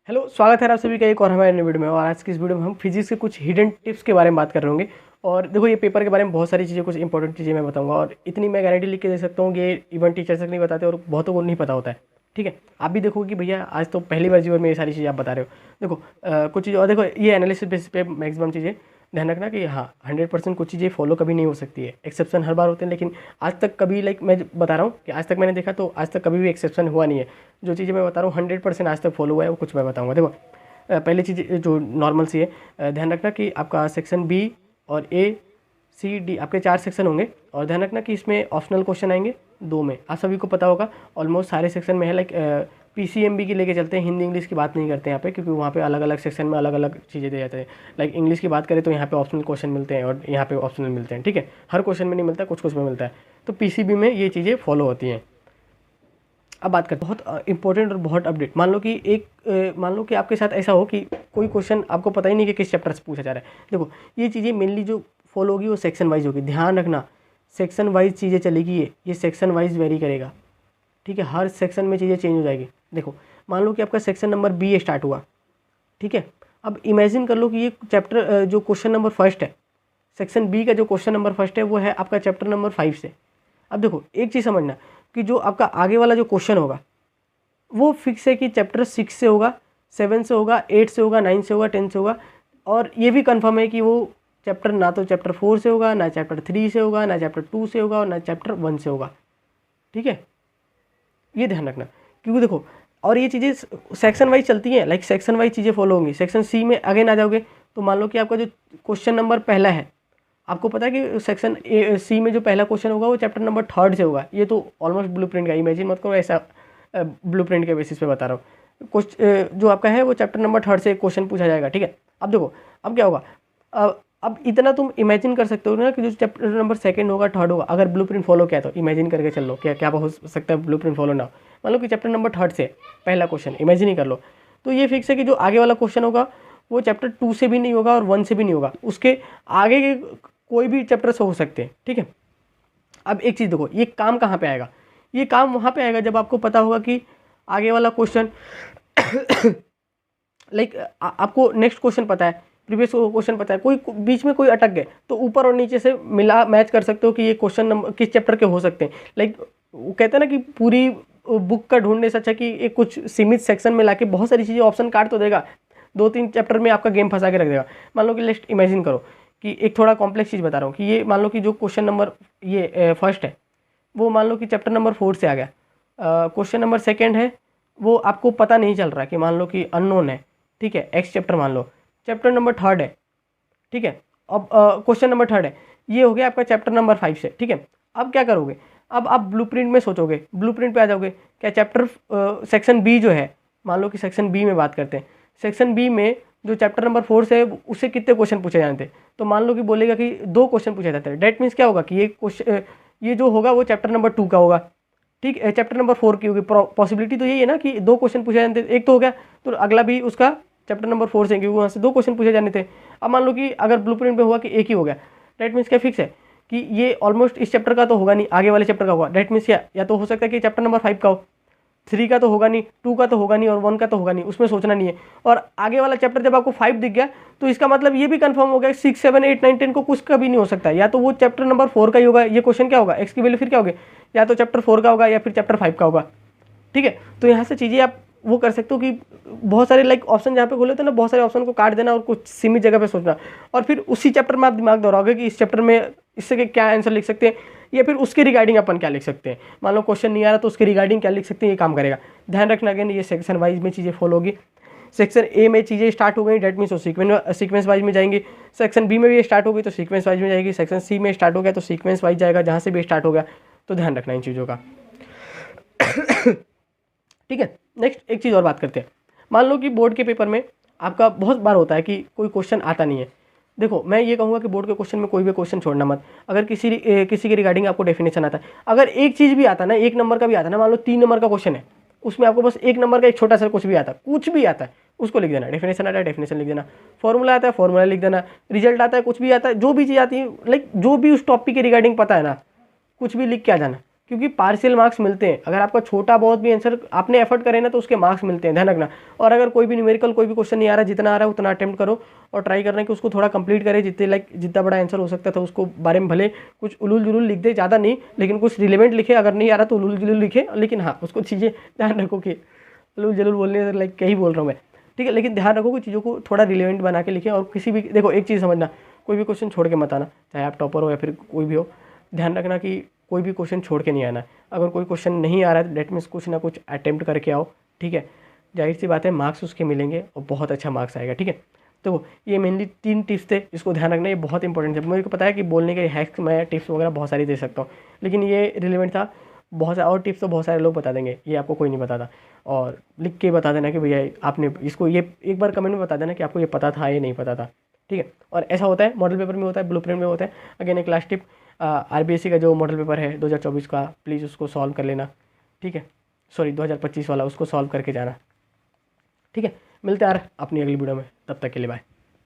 Hello, स्वागत है आप सभी का एक और हमारे नए वीडियो में। और आज की इस वीडियो में हम फिजिक्स के कुछ हिडन टिप्स के बारे में बात कर रहे होंगे। और देखो, ये पेपर के बारे में बहुत सारी चीज़ें, कुछ इंपॉर्टेंट चीज़ें मैं बताऊंगा और इतनी मैं गारंटी लिख के दे सकता हूँ कि ये इवन टीचर तक नहीं बताते और बहुतों को नहीं पता होता है। ठीक है, आप भी देखोगे कि भैया आज तो पहली बार जीवन में ये सारी चीज़ें आप बता रहे हो। देखो कुछ चीज़ें, और देखो ये एनालिसिस बेसिस पे मैक्सिमम चीज़ें ध्यान रखना कि हाँ 100% कुछ चीज़ें फॉलो कभी नहीं हो सकती है। एक्सेप्शन हर बार होते हैं, लेकिन आज तक कभी मैं बता रहा हूँ कि आज तक मैंने देखा तो आज तक कभी भी एक्सेप्शन हुआ नहीं है। जो चीज़ें मैं बता रहा हूँ 100% आज तक फॉलो हुआ है, वो कुछ मैं बताऊँगा। देखो पहली चीज़ जो नॉर्मल सी है, ध्यान रखना कि आपका सेक्शन बी और ए सी डी आपके 4 सेक्शन होंगे। और ध्यान रखना कि इसमें ऑप्शनल क्वेश्चन आएंगे 2 में। आप सभी को पता होगा ऑलमोस्ट सारे सेक्शन में है। लाइक पीसीएमबी की लेके चलते हैं, हिंदी इंग्लिश की बात नहीं करते हैं यहाँ पे, क्योंकि वहाँ पे अलग अलग सेक्शन में अलग अलग चीज़ें दे जाते हैं। लाइक इंग्लिश की बात करें तो यहाँ पे ऑप्शनल क्वेश्चन मिलते हैं और यहाँ पे ऑप्शनल मिलते हैं। ठीक है, हर क्वेश्चन में नहीं मिलता, कुछ कुछ में मिलता है। तो पीसीबी में ये चीज़ें फॉलो होती हैं। अब बात करते हैं बहुत इंपॉर्टेंट और बहुत अपडेट। मान लो कि आपके साथ ऐसा हो कि कोई क्वेश्चन आपको पता ही नहीं कि किस चैप्टर से पूछा जा रहा है। देखो ये चीज़ें मेनली जो फॉलो होगी वो सेक्शन वाइज होगी। ध्यान रखना, सेक्शन वाइज चीज़ें चलेगी। ये सेक्शन वाइज वेरी करेगा। ठीक है, हर सेक्शन में चीज़ें चेंज हो जाएगी। देखो मान लो कि आपका सेक्शन नंबर बी स्टार्ट हुआ। ठीक है, अब इमेजिन कर लो कि ये चैप्टर जो क्वेश्चन नंबर फर्स्ट है, सेक्शन बी का जो क्वेश्चन नंबर फर्स्ट है वो है आपका चैप्टर नंबर 5 से। अब देखो एक चीज़ समझना कि जो आपका आगे वाला जो क्वेश्चन होगा वो फिक्स है कि चैप्टर 6 से होगा, 7 से होगा, 8 से होगा, 9 से होगा, 10 से होगा। और ये भी कंफर्म है कि वो चैप्टर ना तो चैप्टर 4 से होगा, ना चैप्टर 3 से होगा, ना चैप्टर 2 से होगा और ना चैप्टर 1 से होगा। ठीक है, ये ध्यान रखना। क्योंकि देखो और ये चीज़ें सेक्शन वाइज चलती हैं। लाइक सेक्शन वाइज चीज़ें फॉलो होंगी। सेक्शन सी में अगेन आ जाओगे तो मान लो कि आपका जो क्वेश्चन नंबर पहला है, आपको पता है कि सेक्शन सी में जो पहला क्वेश्चन होगा वो चैप्टर नंबर 3 से होगा। ये तो ऑलमोस्ट ब्लूप्रिंट का, इमेजिन मत करो ऐसा, ब्लूप्रिंट के बेसिस पे बता रहा हूँ। जो आपका है वो चैप्टर नंबर 3 से क्वेश्चन पूछा जाएगा। ठीक है, अब देखो अब क्या होगा। अब इतना तुम इमेजिन कर सकते हो ना कि जो चैप्टर नंबर 2 होगा, 3 होगा, अगर ब्लूप्रिंट फॉलो किया तो इमेजिन करके चल लो क्या क्या हो सकता है ब्लूप्रिंट फॉलो ना हो। मान लो कि चैप्टर नंबर 3 से पहला क्वेश्चन इमेजिन ही कर लो, तो ये फिक्स है कि जो आगे वाला क्वेश्चन होगा वो चैप्टर 2 से भी नहीं होगा और 1 से भी नहीं होगा। उसके आगे के कोई भी चैप्टर से हो सकते हैं। ठीक है, अब एक चीज़ देखो, ये काम कहाँ पे आएगा। ये काम वहाँ पे आएगा जब आपको पता होगा कि आगे वाला क्वेश्चन लाइक आपको नेक्स्ट क्वेश्चन पता है, प्रीवियस क्वेश्चन पता है, कोई बीच में कोई अटक गए तो ऊपर और नीचे से मिला मैच कर सकते हो कि ये क्वेश्चन नंबर किस चैप्टर के हो सकते हैं। लाइक वो कहते हैं ना कि पूरी बुक का ढूंढने से अच्छा कि एक कुछ सीमित सेक्शन में लाके बहुत सारी चीज़ें ऑप्शन काट तो देगा, 2-3 चैप्टर में आपका गेम फंसा के रख देगा। मान लो कि लिस्ट इमेजिन करो कि एक थोड़ा कॉम्प्लेक्स चीज़ बता रहा हूँ कि ये मान लो कि जो क्वेश्चन नंबर ये फर्स्ट है वो मान लो कि चैप्टर नंबर 4 से आ गया। क्वेश्चन नंबर 2 है वो आपको पता नहीं चल रहा कि मान लो कि अननोन है। ठीक है, एक्स चैप्टर मान लो, चैप्टर नंबर 3 है। ठीक है, अब क्वेश्चन नंबर 3 है, ये हो गया आपका चैप्टर नंबर 5 से। ठीक है, अब क्या करोगे, अब आप ब्लूप्रिंट में सोचोगे, ब्लूप्रिंट पे आ जाओगे। क्या चैप्टर सेक्शन बी जो है, मान लो कि सेक्शन बी में बात करते हैं, सेक्शन बी में जो चैप्टर नंबर 4 से उससे कितने क्वेश्चन पूछे जाते हैं, तो मान लो कि बोलेगा कि 2 क्वेश्चन पूछे जाते हैं। डेट मीन्स क्या होगा कि ये क्वेश्चन ये जो होगा वो चैप्टर नंबर 2 का होगा। ठीक है, चैप्टर नंबर 4 की होगी। पॉसिबिलिटी तो यही है ना कि 2 क्वेश्चन पूछे जाते हैं, एक तो हो गया तो अगला भी उसका चैप्टर नंबर 4 से, क्योंकि वहाँ से 2 क्वेश्चन पूछे जाने थे। अब मान लो कि अगर ब्लूप्रिंट पे हुआ कि एक ही हो गया, डेट मीन्स क्या फिक्स है कि ये ऑलमोस्ट इस चैप्टर का तो होगा नहीं, आगे वाले चैप्टर का होगा। डेट मीन्स क्या, या तो हो सकता है कि चैप्टर नंबर 5 का हो, 3 का तो होगा नहीं, 2 का तो होगा नहीं और 1 का तो होगा नहीं, उसमें सोचना नहीं है। और आगे वाला चैप्टर जब आपको 5 दिख गया तो इसका मतलब ये भी कंफर्म हो गया 6, 7, 8, 9, 10 को कुछ का भी नहीं हो सकता। या तो वो चैप्टर नंबर 4 का ही होगा। ये क्वेश्चन क्या होगा, एक्स की वैल्यू फिर क्या होगी, या तो चैप्टर 4 का होगा या फिर चैप्टर 5 का होगा। ठीक है, तो यहाँ से चीज़ें आप वो कर सकते हो कि बहुत सारे लाइक ऑप्शन जहाँ पे खोले थे ना, बहुत सारे ऑप्शन को काट देना और कुछ सीमित जगह पे सोचना, और फिर उसी चैप्टर में आप दिमाग दोहराओगे कि इस चैप्टर में इससे क्या आंसर लिख सकते हैं, या फिर उसके रिगार्डिंग अपन क्या लिख सकते हैं। मान लो क्वेश्चन नहीं आ रहा तो उसके रिगार्डिंग क्या लिख सकते हैं, ये काम करेगा। ध्यान रखना अगेन, ये सेक्शन वाइज में चीज़ें फॉलो होगी। सेक्शन ए में चीज़ें स्टार्ट हो गई, डेट मीन्स वो सीक्वेंस वाइज में जाएंगी। सेक्शन बी में भी स्टार्ट हो गई तो सीक्वेंस वाइज में जाएगी। सेक्शन सी में स्टार्ट हो गया तो सीक्वेंस वाइज जाएगा, जहाँ से भी स्टार्ट हो गया। तो ध्यान रखना इन चीज़ों का। ठीक है, नेक्स्ट एक चीज़ और बात करते हैं। मान लो कि बोर्ड के पेपर में आपका बहुत बार होता है कि कोई क्वेश्चन आता नहीं है। देखो मैं ये कहूँगा कि बोर्ड के क्वेश्चन में कोई भी क्वेश्चन छोड़ना मत। अगर किसी के रिगार्डिंग आपको डेफिनेशन आता है, अगर एक चीज़ भी आता है ना, 1 नंबर का भी आता है ना, मान लो 3 नंबर का क्वेश्चन है, उसमें आपको बस 1 नंबर का एक छोटा सा कुछ भी आता है, उसको लिख देना। डेफिनेशन आता है, डेफिनेशन लिख देना। फॉर्मूला आता है, फॉर्मूला लिख देना। रिजल्ट आता है, कुछ भी आता है, जो भी चीज़ आती है, लाइक जो भी उस टॉपिक के रिगार्डिंग पता है ना, कुछ भी लिख के आ जाना। क्योंकि पार्शियल मार्क्स मिलते हैं। अगर आपका छोटा बहुत भी आंसर आपने एफर्ट करे ना तो उसके मार्क्स मिलते हैं, ध्यान रखना। और अगर कोई भी न्यूमेरिकल कोई भी क्वेश्चन नहीं आ रहा, जितना आ रहा है उतना अटेम्प्ट करो और ट्राई करना कि उसको थोड़ा कंप्लीट करे, जितना बड़ा आंसर हो सकता था उसको बारे में भले कुछ उलूल जुलूल लिख दे, ज़्यादा नहीं लेकिन कुछ रिलेवेंट लिखे। अगर नहीं आ रहा तो उलूल जुलूल लिखे, लेकिन हाँ उसको चीज़ें ध्यान रखो कि उलूल जुलूल बोलने लाइक क्या ही बोल रहा हूँ मैं, ठीक है। लेकिन ध्यान रखो कि चीज़ों को थोड़ा रिलेवेंट बना के लिखें। और किसी भी देखो एक चीज़ समझना, कोई भी क्वेश्चन छोड़ के मत आना, चाहे आप टॉपर हो या फिर कोई भी हो। ध्यान रखना कि कोई भी क्वेश्चन छोड़ के नहीं आना। अगर कोई क्वेश्चन नहीं आ रहा है डेट मीन्स कुछ ना कुछ अटेम्प्ट करके आओ, ठीक है। जाहिर सी बात है मार्क्स उसके मिलेंगे और बहुत अच्छा मार्क्स आएगा, ठीक है। तो ये मेनली 3 टिप्स थे, इसको ध्यान रखना, ये बहुत इंपॉर्टेंट है। मुझे को पता है कि बोलने के हैक्स मैं टिप्स वगैरह बहुत सारी दे सकता हूँ, लेकिन ये रिलेवेंट था। बहुत सारे और टिप्स तो बहुत सारे लोग बता देंगे, ये आपको कोई नहीं बताता। और लिख के बता देना कि भैया आपने इसको, ये एक बार कमेंट में बता देना कि आपको ये पता था ये नहीं पता था, ठीक है। और ऐसा होता है मॉडल पेपर में होता है, ब्लूप्रिंट में होता है। अगेन एक लास्ट टिप, आरबीएससी का जो मॉडल पेपर है 2024 का, प्लीज़ उसको सॉल्व कर लेना, ठीक है। सॉरी 2025 वाला, उसको सॉल्व करके जाना, ठीक है। मिलते हैं यार अपनी अगली वीडियो में, तब तक के लिए बाय।